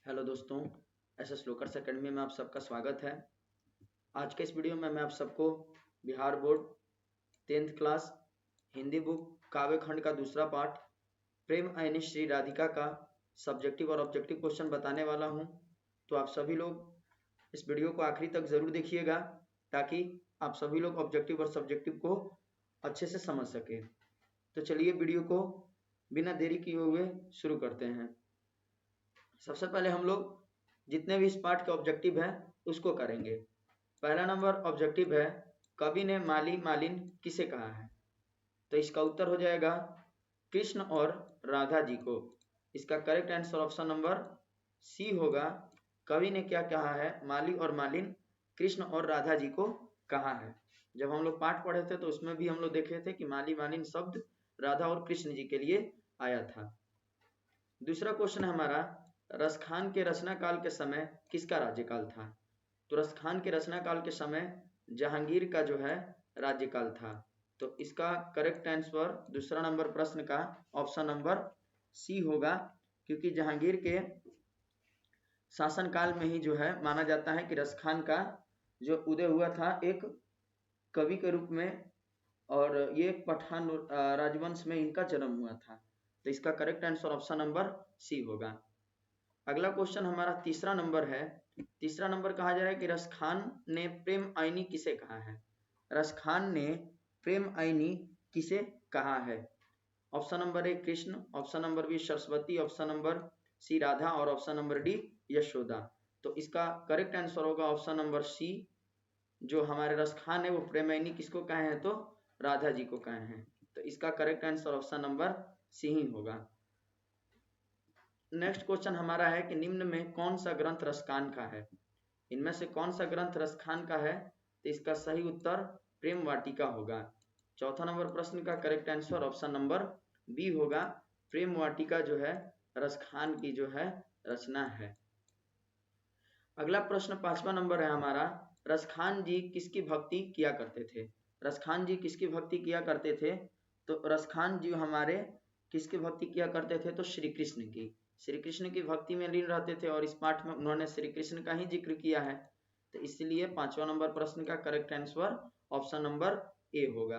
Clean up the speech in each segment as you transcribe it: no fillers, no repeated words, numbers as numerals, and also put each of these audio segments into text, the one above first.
Hello दोस्तों, SS लोकर्स academy में आप सबका स्वागत है। आज के इस वीडियो में मैं आप सबको Bihar board 10th class Hindi book काव्य खंड का दूसरा पाठ प्रेम आयनी श्री राधिका का सब्जेक्टिव और ऑब्जेक्टिव क्वेश्चन बताने वाला हूं। तो आप सभी लोग इस वीडियो को आखिरी तक जरूर देखिएगा ताकि आप सभी लोग ऑब्जेक्टिव और सब्जेक्टिव को अच्छे से समझ सके। तो चलिए वीडियो को बिना देरी किए हुए शुरू करते हैं। सबसे पहले हम लोग जितने भी इस पाठ के ऑब्जेक्टिव है उसको करेंगे। पहला नंबर ऑब्जेक्टिव है, कवि ने माली मालिन किसे कहा है? तो इसका उत्तर हो जाएगा कृष्ण और राधा जी को। इसका correct answer option number C होगा। कवि ने क्या कहा है? माली और मालिन कृष्ण और राधा जी को कहा है। जब हम लोग पाठ पढ़े थे तो उसमें भी हम लोग देखे थे कि माली मालिन शब्द राधा और कृष्ण जी के लिए आया था। दूसरा क्वेश्चन है हमारा, रसखान के रचना काल के समय किसका राज्यकाल था? तो रसखान के रचना काल के समय जहांगीर का जो है राज्यकाल था। तो इसका करेक्ट आंसर दूसरा नंबर प्रश्न का ऑप्शन नंबर सी होगा, क्योंकि जहांगीर के शासनकाल में ही जो है माना जाता है कि रसखान का जो उदय हुआ था एक कवि के रूप में, और ये पठान राजवंश में इनका जन्म हुआ था। तो इसका correct answer option number C होगा। अगला क्वेश्चन हमारा तीसरा नंबर है। तीसरा नंबर कहा जा रहा है कि रसखान ने प्रेम आईनी किसे कहा है? रसखान ने प्रेम आईनी किसे कहा है? Option number A Krishna, option number B Saraswati, option number C Radha और ऑप्शन नंबर डी यशोदा। तो इसका करेक्ट आंसर होगा ऑप्शन नंबर सी। जो हमारे रसखान है वो प्रेम आईनी किसको कहे हैं? तो राधा जी को कहे हैं। तो इसका correct answer option number C ही होगा। नेक्स्ट क्वेश्चन हमारा है कि निम्न में कौन सा ग्रंथ रसखान का है? इनमें से कौन सा ग्रंथ रसखान का है? तो इसका सही उत्तर प्रेम वाटिका होगा। चौथा नंबर प्रश्न का correct answer option number B होगा। प्रेम वाटिका जो है रसखान की जो है रचना है। अगला प्रश्न पांचवा नंबर है हमारा, रसखान जी किसकी भक्ति किया करते थे? रसखान जी किसकी भक्ति किया करते थे? तो रसखान जी हमारे किसकी भक्ति किया करते थे? तो श्री कृष्ण की। श्री कृष्ण की भक्ति में लीन रहते थे और इस पाठ में उन्होंने श्री कृष्ण का ही जिक्र किया है। तो इसलिए पांचवा नंबर प्रश्न का करेक्ट आंसर ऑप्शन नंबर ए होगा।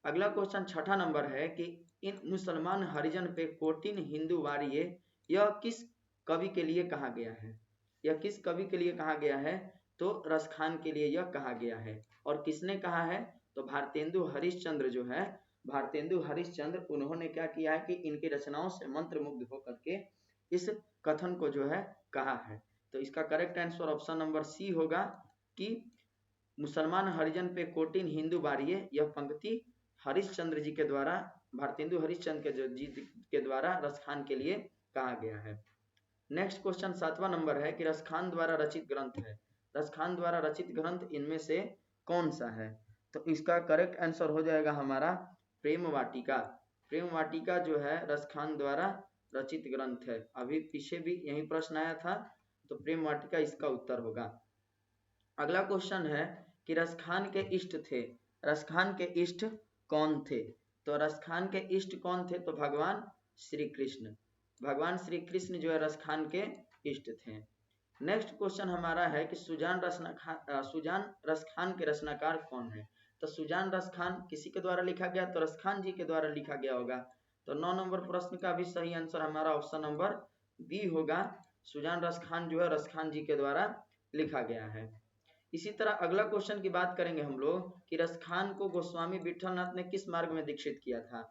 अगला क्वेश्चन छठा नंबर है कि इन मुसलमान हरिजन पे कोटिन हिंदू वारिये यह किस कवि के लिए कहा गया है? यह किस कवि के लिए कहा गया है? तो रसखान के लिए यह कहा गया है। और किसने कहा है? तो भारतेंदु हरिश्चंद्र जो है, भारतेंदु हरिश्चंद्र, उन्होंने क्या किया है कि इनकी रचनाओं से मंत्र मुग्ध होकर के इस कथन को जो है कहा है। तो इसका correct answer option number C होगा कि मुसलमान हरिजन पे कोटिन हिंदू बारिये, यह पंक्ति हरिश्चंद्र जी के द्वारा, भारतेंदु हरिश्चंद्र जी के द्वारा रसखान के लिए कहा गया है। नेक्स्ट क्वेश्चन सातवां नंबर है कि रसखान द्वारा रचित ग्रंथ है। रसखान द्वारा रचित ग्रंथ इनमें से कौन सा है? तो इसका करेक्ट आंसर हो जाएगा हमारा प्रेम वाटिका। प्रेम वाटिका जो है रसखान द्वारा रचित ग्रंथ है। अभी पीछे भी यही प्रश्न आया था, तो प्रेम वाटिका इसका उत्तर होगा। अगला क्वेश्चन है कि रसखान के इष्ट थे। रसखान के इष्ट कौन थे? तो रसखान के इष्ट कौन थे? तो भगवान श्री कृष्ण। भगवान श्री कृष्ण जो है रसखान के इष्ट थे। नेक्स्ट क्वेश्चन हमारा है कि सुजान रसखान के रचनाकार कौन है? तो सुजान रसखान किसी के द्वारा लिखा गया? तो रसखान जी के द्वारा लिखा गया होगा। तो 9 नंबर प्रश्न का भी सही आंसर हमारा ऑप्शन नंबर बी होगा। सुजान रसखान जो है रसखान जी के द्वारा लिखा गया है। इसी तरह अगला क्वेश्चन की बात करेंगे हम लोग कि रसखान को गोस्वामी विठलनाथ ने किस मार्ग में दीक्षित किया था?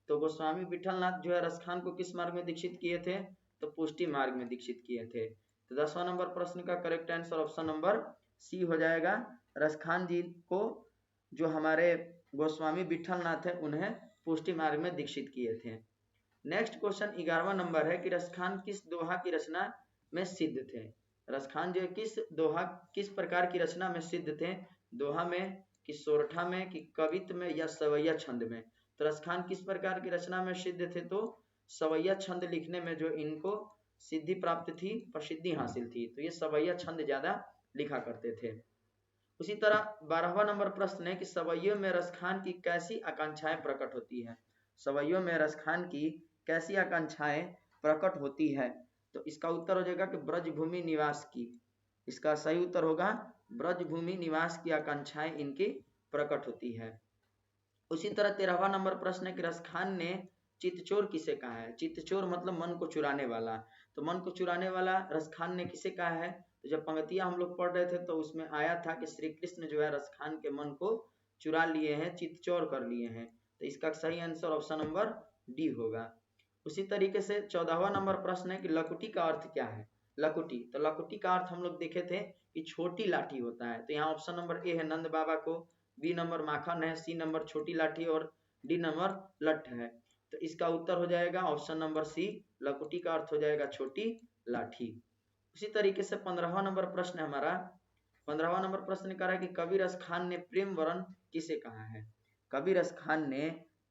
तो गोस्वामी विठलनाथ जो है रसखान को किस मार्ग में दीक्षित किए थे? तो पुष्टि मार्ग में दीक्षित किए थे। तो 10वां नंबर प्रश्न का correct answer option number C हो जाएगा। रसखान जी को जो हमारे गोस्वामी विठलनाथ है उन्हें पुष्टि मार्ग में दीक्षित किए थे। नेक्स्ट क्वेश्चन 11वां नंबर है कि रसखान किस दोहा की रचना में सिद्ध थे? रसखान जो है किस प्रकार की रचना में सिद्ध थे? दोहा में, कि सोरठा में, कि कवित्त में, या सवैया छंद में? तो रसखान किस प्रकार की रचना में सिद्ध थे? तो सवैया छंद लिखने में जो इनको सिद्धि प्राप्त थी, प्रसिद्धि हासिल थी, तो ये सवैया छंद ज्यादा लिखा करते थे। उसी तरह 12वां नंबर प्रश्न है कि सवैयों में रसखान की कैसी आकांक्षाएं प्रकट होती है? सवैयों में रसखान की कैसी आकांक्षाएं प्रकट होती है? तो इसका उत्तर हो जाएगा कि ब्रजभूमि निवास की। इसका सही उत्तर होगा ब्रजभूमि निवास की आकांक्षाएं इनकी प्रकट होती है। उसी तरह 13वां नंबर प्रश्न है कि रसखान ने चित्तचोर किसे कहा है। चित्तचोर मतलब मन को चुराने वाला, तो मन को चुराने वाला रसखान ने किसे कहा है। तो जब पंक्तियां हम लोग पढ़ रहे थे तो उसमें आया था कि श्री कृष्ण जो है रसखान के मन को चुरा लिए हैं, चित्तचोर कर लिए हैं। तो इसका सही आंसर ऑप्शन नंबर डी होगा। उसी तरीके से 14वां नंबर प्रश्न है कि लकुटी का अर्थ क्या है। लकुटी, तो लकुटी का अर्थ हम लोग देखे थे कि छोटी लाठी होता है। तो यहाँ ऑप्शन नंबर ए है नंद बाबा को, बी नंबर माखन है, सी नंबर छोटी लाठी और डी नंबर लठ है। तो इसका उत्तर हो जाएगा ऑप्शन नंबर सी, लकुटी का अर्थ हो जाएगा छोटी लाठी। उसी तरीके से 15वां नंबर प्रश्न है हमारा। 15वां नंबर प्रश्न कह रहा है कि कबीर खान ने प्रेम वरण किसे कहा है। कबीर खान ने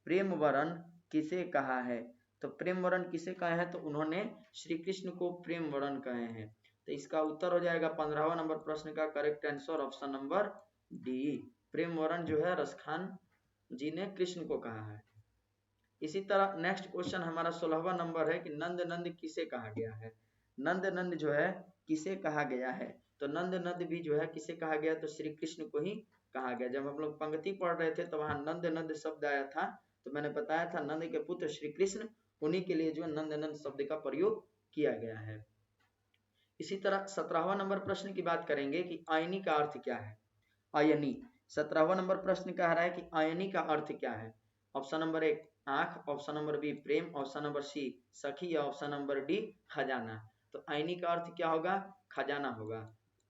प्रेम वरण किसे कहा है। तो प्रेम वरण किसे कहा है, तो उन्होंने श्री कृष्ण को प्रेम वरण कहे हैं। तो इसका उत्तर हो जाएगा 15वां नंबर प्रश्न का correct answer option number D, प्रेम वरण जो है रसखान जी ने कृष्ण को कहा है। इसी तरह नेक्स्ट क्वेश्चन हमारा 16वां नंबर है कि नंद नंद किसे कहा गया है। नंद नंद जो है किसे कहा गया है, तो नंद नंद भी जो है किसे कहा गया, तो श्री कृष्ण को ही कहा गया। जब हम लोग पंक्ति पढ़ रहे थे तो वहां नंद नंद शब्द आया था, तो मैंने बताया था नंद के पुत्र श्री कृष्ण, उन्हीं के लिए जो नंद नंद शब्द का प्रयोग किया गया है। इसी तरह 17वां नंबर प्रश्न की बात करेंगे कि आयनी का अर्थ क्या है। आयनी, 17वां नंबर प्रश्न कह रहा है कि आयनी का अर्थ क्या है। ऑप्शन नंबर ए आंख, ऑप्शन नंबर बी प्रेम, ऑप्शन नंबर सी सखी या ऑप्शन नंबर डी खजाना। तो आयनी का अर्थ क्या होगा, खजाना होगा।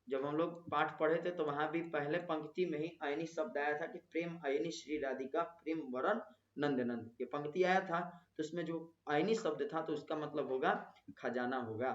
जब हम लोग पाठ पढ़े थे तो वहां भी पहले पंक्ति में ही आयनी शब्द आया था कि प्रेम आयनी श्री राधिका प्रेम वरण नंद नंद, ये पंक्ति आया था। तो उसमें जो आयनी शब्द था तो उसका मतलब होगा खजाना होगा।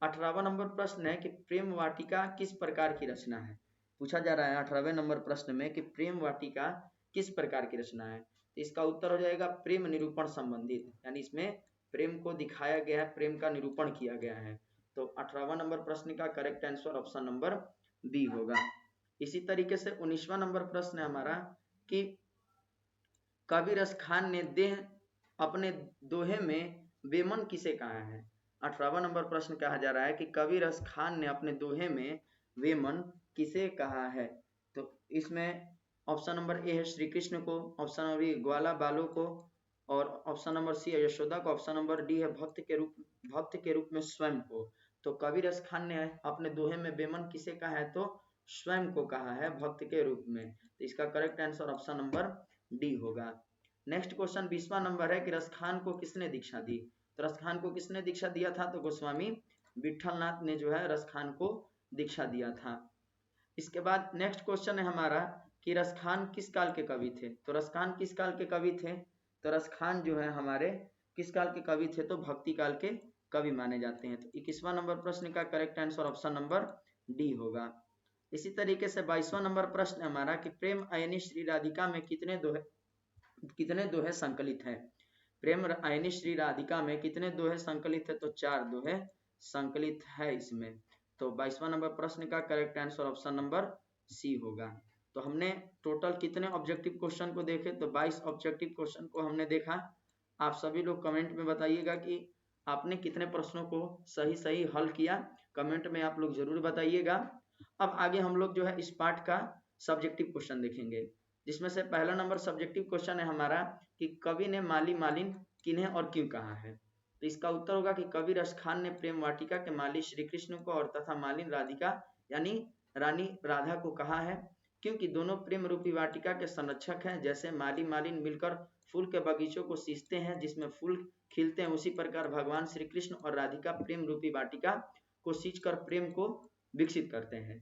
18वां नंबर प्रश्न है कि प्रेम वाटिका किस प्रकार की रचना है। पूछा जा रहा है 18वें नंबर प्रश्न में कि प्रेम वाटिका किस प्रकार की रचना है। तो इसका उत्तर हो जाएगा प्रेम निरूपण संबंधित, यानी इसमें प्रेम को दिखाया गया है, प्रेम का निरूपण किया गया है। तो 18वां नंबर प्रश्न का correct answer option number B होगा। इसी तरीके से 19वां नंबर प्रश्न है हमारा कि कबीर खान ने देह अपने दोहे में बेमन किसे कहा है। 18वां नंबर प्रश्न कहा जा रहा है कि कबीर खान ने अपने दोहे में वेमन किसे कहा है। तो इसमें ऑप्शन नंबर ए है श्री कृष्ण को, ऑप्शन नंबर बी ग्वाला बालों को, और ऑप्शन नंबर सी है यशोदा को, ऑप्शन नंबर डी है भक्त के रूप में स्वयं को। तो कबीर खान ने अपने दोहे में बेमन किसे कहा है, तो स्वयं को कहा है भक्त के रूप में। तो इसका correct answer option number D होगा। नेक्स्ट क्वेश्चन 20वां नंबर है कि रसखान को किसने दीक्षा दी। तो रसखान को किसने दीक्षा दिया था, तो गोस्वामी विठलनाथ ने जो है रसखान को दीक्षा दिया था। इसके बाद नेक्स्ट क्वेश्चन है हमारा कि रसखान किस काल के कवि थे। तो रसखान किस काल के कवि थे, तो रसखान जो है हमारे किस काल के कवि थे, तो भक्ति काल के कवि माने जाते हैं। तो 21वां नंबर प्रश्न का correct answer option number D होगा। इसी तरीके से 22वां नंबर प्रश्न हमारा कि प्रेम आयनी श्री राधिका में कितने दोहे संकलित हैं। प्रेम आयनी श्री राधिका में कितने दोहे संकलित है, तो 4 दोहे संकलित है इसमें। तो 22वां नंबर प्रश्न का correct answer option number C होगा। तो हमने टोटल कितने ऑब्जेक्टिव क्वेश्चन को देखे, तो 22 ऑब्जेक्टिव क्वेश्चन को हमने देखा। आप सभी लोग कमेंट में बताइएगा कि आपने कितने प्रश्नों को सही हल किया, कमेंट में आप लोग जरूर बताइएगा। अब आगे हम लोग जो है इस पार्ट का सब्जेक्टिव क्वेश्चन देखेंगे, जिसमें से पहला नंबर सब्जेक्टिव क्वेश्चन है हमारा कि कवि ने माली मालिन किन्हें और क्यों कहा है। तो इसका उत्तर होगा कि कवि रसखान ने प्रेम वाटिका के माली श्री कृष्ण को और तथा मालिन राधिका यानी रानी राधा को कहा है, क्योंकि दोनों प्रेम रूपी वाटिका के संरक्षक हैं। जैसे माली मालिन मिलकर फूल के बगीचों को सींचते हैं जिसमें फूल खिलते हैं, उसी प्रकार भगवान श्री कृष्ण और राधिका प्रेम रूपी वाटिका को सींचकर प्रेम को विकसित करते हैं।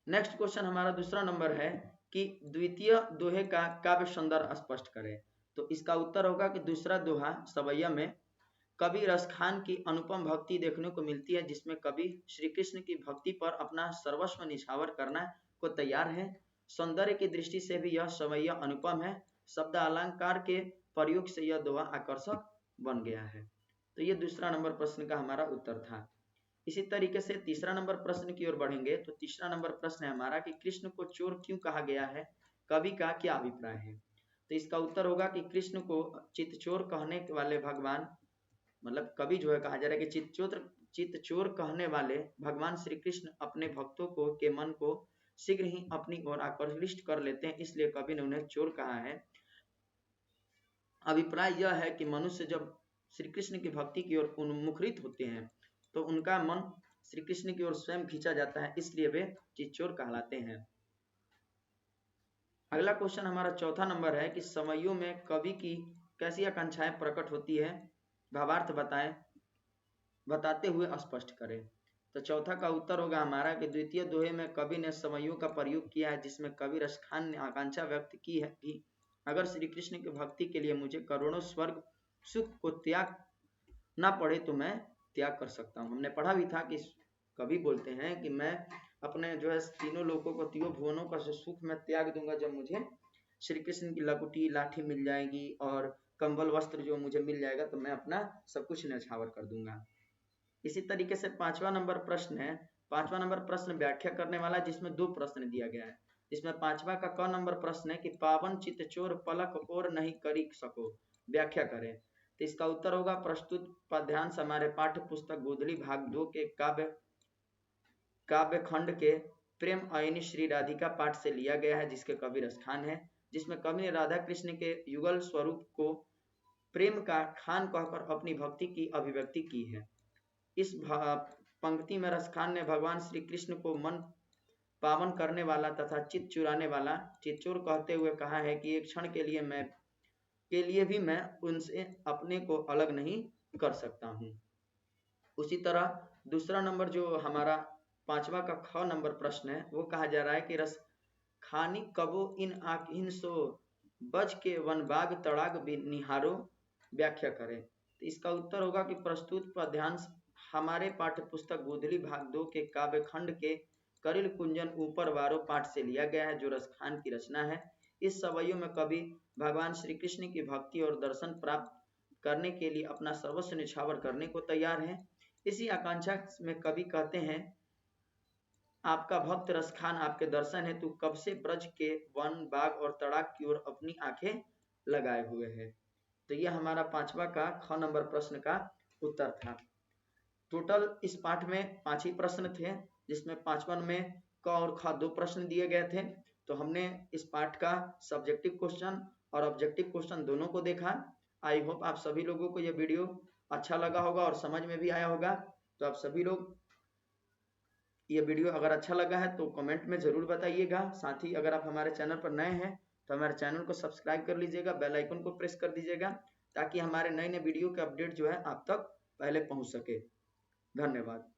नेक्स्ट क्वेश्चन हमारा दूसरा नंबर है कि द्वितीय दोहे का काव्य सौंदर्य स्पष्ट करें। तो इसका उत्तर होगा कि दूसरा दोहा सवैया में कवि रसखान की अनुपम भक्ति देखने को मिलती है, जिसमें कवि श्री कृष्ण की भक्ति पर अपना सर्वस्व निछावर करना को तैयार है। सौंदर्य की दृष्टि से भी यह सवैया अनुपम है। शब्द अलंकार के प्रयोग से यह दोहा आकर्षक बन गया है। तो ये दूसरा नंबर प्रश्न का हमारा उत्तर था। इसी तरीके से तीसरा नंबर प्रश्न की ओर बढ़ेंगे। तो तीसरा नंबर प्रश्न है हमारा कि कृष्ण को चोर क्यों कहा गया है, कवि का क्या अभिप्राय है। तो इसका उत्तर होगा कि कृष्ण को चित्तचोर कहने वाले भगवान मतलब कभी जो है कहा जा रहा है कि चित्तचोर कहने वाले भगवान श्री कृष्ण अपने भक्तों को के मन को शीघ्र ही अपनी ओर आकर्षित कर लेते हैं, इसलिए कवि ने उन्हें चोर कहा है। अभिप्राय यह है कि मनुष्य जब श्री कृष्ण की भक्ति की ओर उन्मुखरित होते हैं तो उनका मन श्री कृष्ण की ओर स्वयं खींचा जाता है, इसलिए वे चित्तचोर कहलाते हैं। अगला क्वेश्चन हमारा चौथा नंबर है कि समयों में कवि की कैसी आकांक्षाएं प्रकट होती है, भावार्थ बताते हुए स्पष्ट करें। तो चौथा का उत्तर होगा हमारा कि द्वितीय दोहे में कवि ने समयों का प्रयोग किया है, जिसमें कवि रसखान ने आकांक्षा व्यक्त की है कि अगर श्री कृष्ण की भक्ति के लिए मुझे करोड़ों स्वर्ग सुख को त्याग ना पड़े तो मैं त्याग कर सकता हूँ। हमने पढ़ा भी था कि कवि बोलते हैं कि मैं अपने जो है तीनों लोगों को, तीनों भुवनों का सुख मैं त्याग दूंगा जब मुझे श्री कृष्ण की लकुटी लाठी मिल जाएगी और कंबल वस्त्र जो मुझे मिल जाएगा तो मैं अपना सब कुछ न्यौछावर कर दूंगा। इसी तरीके से पांचवा नंबर प्रश्न है। पांचवा नंबर प्रश्न व्याख्या करने वाला, जिसमें दो प्रश्न दिया गया है। इसमें पांचवा का क नंबर प्रश्न है कि पावन चित्तचोर पलक और नहीं करी सको, व्याख्या करें। तो इसका उत्तर होगा प्रस्तुत पद्यांश हमारे पाठ्य पुस्तक गोधली भाग 2 के काव्य खंड के प्रेम आयनी श्री राधिका पाठ से लिया गया है, जिसके कवि रसखान है, जिसमें कवि ने राधा कृष्ण के युगल स्वरूप को प्रेम का खान कहकर अपनी भक्ति की अभिव्यक्ति की है। इस पंक्ति में रसखान ने भगवान श्री कृष्ण को मन पावन करने वाला तथा चित्त चुराने वाला चित्तचोर कहते हुए कहा है कि एक क्षण के लिए भी मैं उनसे अपने को अलग नहीं कर सकता हूँ। उसी तरह दूसरा नंबर जो हमारा पांचवा का ख नंबर प्रश्न है, वो कहा जा रहा है कि रस खानी कबो इन आखिन सो बज के वन बाग तड़ाग निहारो, व्याख्या करें। तो इसका उत्तर होगा कि प्रस्तुत पद्यांश हमारे पाठ्य पुस्तक गोधली भाग 2 के काव्य खंड के करिल कुंजन ऊपर वारो पाठ से लिया गया है, जो रसखान की रचना है। इस सवैयों में कवि भगवान श्री कृष्ण की भक्ति और दर्शन प्राप्त करने के लिए अपना सर्वस्व निछावर करने को तैयार है। इसी आकांक्षा में कवि कहते हैं, आपका भक्त रसखान आपके दर्शन हेतु कब से ब्रज के वन बाग और तड़ाग की ओर अपनी आंखें लगाए हुए है। तो यह हमारा पांचवा का ख नंबर प्रश्न का उत्तर था। टोटल इस पाठ में 5 ही प्रश्न थे, जिसमें पांचवा में क और ख 2 प्रश्न दिए गए थे। तो हमने इस पाठ का सब्जेक्टिव क्वेश्चन और ऑब्जेक्टिव क्वेश्चन दोनों को देखा। आई होप आप सभी लोगों को यह वीडियो अच्छा लगा होगा और समझ में भी आया होगा। तो आप सभी लोग ये वीडियो अगर अच्छा लगा है तो कमेंट में जरूर बताइएगा। साथ ही अगर आप हमारे चैनल पर नए हैं तो हमारे चैनल को सब्सक्राइब कर लीजिएगा, बेल आइकन को प्रेस कर दीजिएगा, ताकि हमारे नए नए वीडियो के अपडेट जो है आप तक पहले पहुंच सके। धन्यवाद।